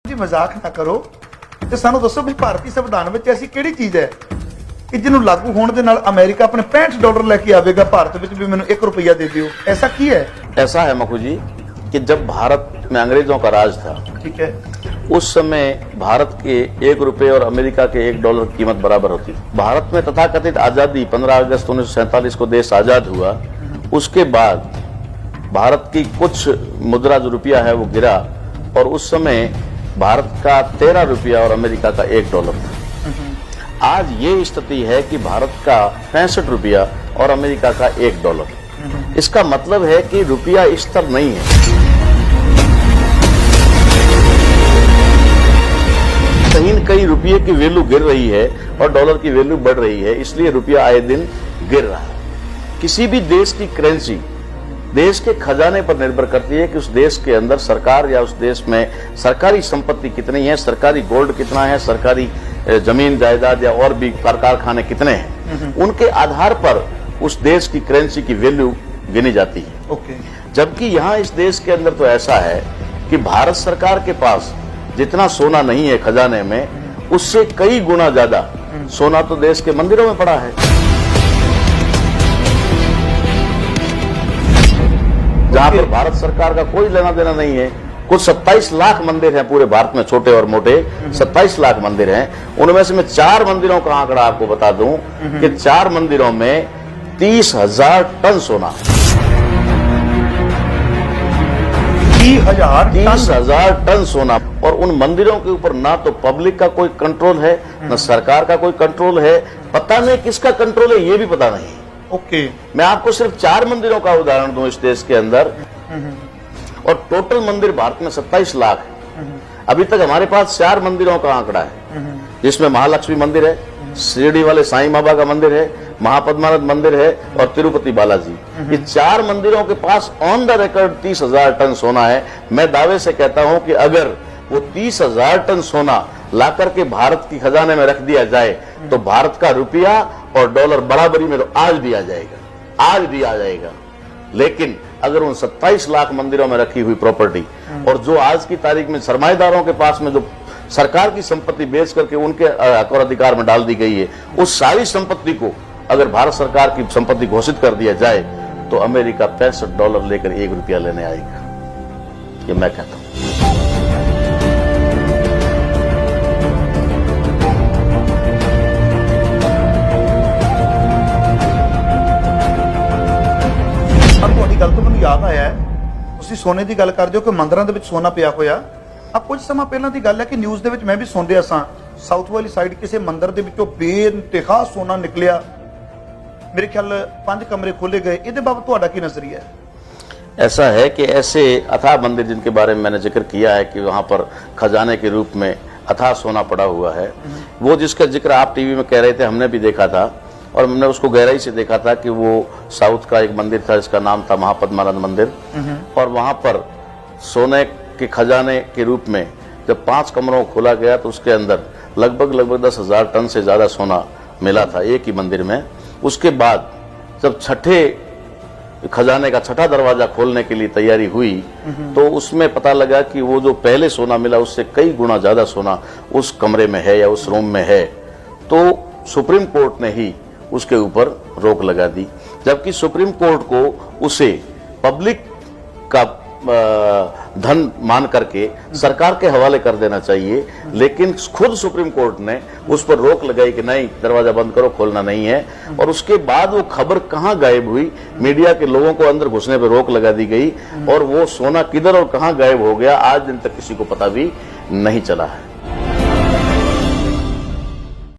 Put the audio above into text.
जी मजाक ना करो ਤੇ ਸਾਨੂੰ ਦੱਸੋ ਵੀ ਭਾਰਤੀ ਸੰਵਿਧਾਨ ਵਿੱਚ ਐਸੀ ਕਿਹੜੀ ਚੀਜ਼ ਹੈ ਕਿ ਜਿਹਨੂੰ ਲਾਗੂ ਹੋਣ ਦੇ ਨਾਲ ਅਮਰੀਕਾ ਆਪਣੇ $65 ਲੈ ਕੇ ਆਵੇਗਾ ਭਾਰਤ ਵਿੱਚ ਵੀ ਮੈਨੂੰ ₹1 ਦੇ ਦਿਓ ऐसा ਕੀ है? ऐसा है मखू जी कि जब भारत में अंग्रेजों का राज था, ठीक है, उस समय भारत के ₹1 और अमेरिका के $1 की कीमत बराबर होती थी। भारत में तथाकथित आजादी 15 अगस्त 1947 को देश आजाद हुआ। उसके बाद भारत की कुछ मुद्रा जो रुपया है वो गिरा और उस समय भारत का ₹13 और अमेरिका का $1 था। आज ये स्थिति है कि भारत का ₹65 और अमेरिका का $1। इसका मतलब है कि रुपया स्थिर नहीं है। कहीं न कहीं रुपये की वैल्यू गिर रही है और डॉलर की वैल्यू बढ़ रही है, इसलिए रुपया आए दिन गिर रहा है। किसी भी देश की करेंसी देश के खजाने पर निर्भर करती है कि उस देश के अंदर सरकार या उस देश में सरकारी संपत्ति कितनी है, सरकारी गोल्ड कितना है, सरकारी जमीन जायदाद या और भी कारखाने कितने हैं, उनके आधार पर उस देश की करेंसी की वैल्यू गिनी जाती है। ओके। जबकि यहाँ इस देश के अंदर तो ऐसा है कि भारत सरकार के पास जितना सोना नहीं है खजाने में, उससे कई गुना ज्यादा सोना तो देश के मंदिरों में पड़ा है। जहां पर भारत सरकार का कोई लेना देना नहीं है। कुछ 27 लाख मंदिर हैं पूरे भारत में, छोटे और मोटे 27 लाख मंदिर हैं। उनमें से मैं 4 मंदिरों का आंकड़ा आपको बता दूं कि 4 मंदिरों में 30,000 टन सोना, 30,000 टन सोना। और उन मंदिरों के ऊपर ना तो पब्लिक का कोई कंट्रोल है, न सरकार का कोई कंट्रोल है। पता नहीं किसका कंट्रोल है, ये भी पता नहीं। ओके। मैं आपको सिर्फ 4 मंदिरों का उदाहरण दूं इस देश के अंदर, और टोटल मंदिर भारत में 27 लाख है। अभी तक हमारे पास 4 मंदिरों का आंकड़ा है, जिसमें महालक्ष्मी मंदिर है, शिरडी वाले साईं बाबा का मंदिर है, महापद्मानाथ मंदिर है और तिरुपति बालाजी। ये 4 मंदिरों के पास ऑन द रिकॉर्ड 30,000 टन सोना है। मैं दावे से कहता हूं कि अगर वो 30,000 टन सोना लाकर के भारत की खजाने में रख दिया जाए तो भारत का रुपया और डॉलर बराबरी में तो आज भी आ जाएगा, आज भी आ जाएगा। लेकिन अगर उन 27 लाख मंदिरों में रखी हुई प्रॉपर्टी और जो आज की तारीख में सरमाएदारों के पास में जो सरकार की संपत्ति बेच करके उनके हक और अधिकार में डाल दी गई है, उस सारी संपत्ति को अगर भारत सरकार की संपत्ति घोषित कर दिया जाए तो अमेरिका $65 लेकर ₹1 लेने आएगा। ये मैं कहता हूं। गल तो मैं याद आया है, तुसीं सोने की गल करदे हो कि मंदिरां दे विच सोना पिया होया। अब कुछ समा पहलां दी गल है कि न्यूज़ दे विच मैं भी सुन रिहा सां, साउथ वाली साइड किसी मंदिर दे विचों बेइंतहा सोना निकलिया। मेरे ख्याल 5 कमरे खोले गए। इहदे बाबत तुहाडा की नजरिया है? ऐसा है कि ऐसे अथाह मंदिर जिनके बारे में मैंने जिक्र किया है कि वहां पर खजाने के रूप में अथाह सोना पड़ा हुआ है, वो जिसका जिक्र आप टीवी में कह रहे थे, हमने भी देखा था और हमने उसको गहराई से देखा था कि वो साउथ का एक मंदिर था जिसका नाम था महापद्मानाथ मंदिर। और वहां पर सोने के खजाने के रूप में जब 5 कमरों को खोला गया तो उसके अंदर लगभग 10,000 टन से ज्यादा सोना मिला था एक ही मंदिर में। उसके बाद जब छठे खजाने का छठा दरवाजा खोलने के लिए तैयारी हुई तो उसमें पता लगा कि वो जो पहले सोना मिला उससे कई गुना ज्यादा सोना उस कमरे में है या उस रूम में है। तो सुप्रीम कोर्ट ने ही उसके ऊपर रोक लगा दी, जबकि सुप्रीम कोर्ट को उसे पब्लिक का धन मान करके सरकार के हवाले कर देना चाहिए। लेकिन खुद सुप्रीम कोर्ट ने उस पर रोक लगाई कि नहीं, दरवाजा बंद करो, खोलना नहीं है। और उसके बाद वो खबर कहां गायब हुई, मीडिया के लोगों को अंदर घुसने पर रोक लगा दी गई और वो सोना किधर और कहां गायब हो गया आज दिन तक किसी को पता भी नहीं चला है।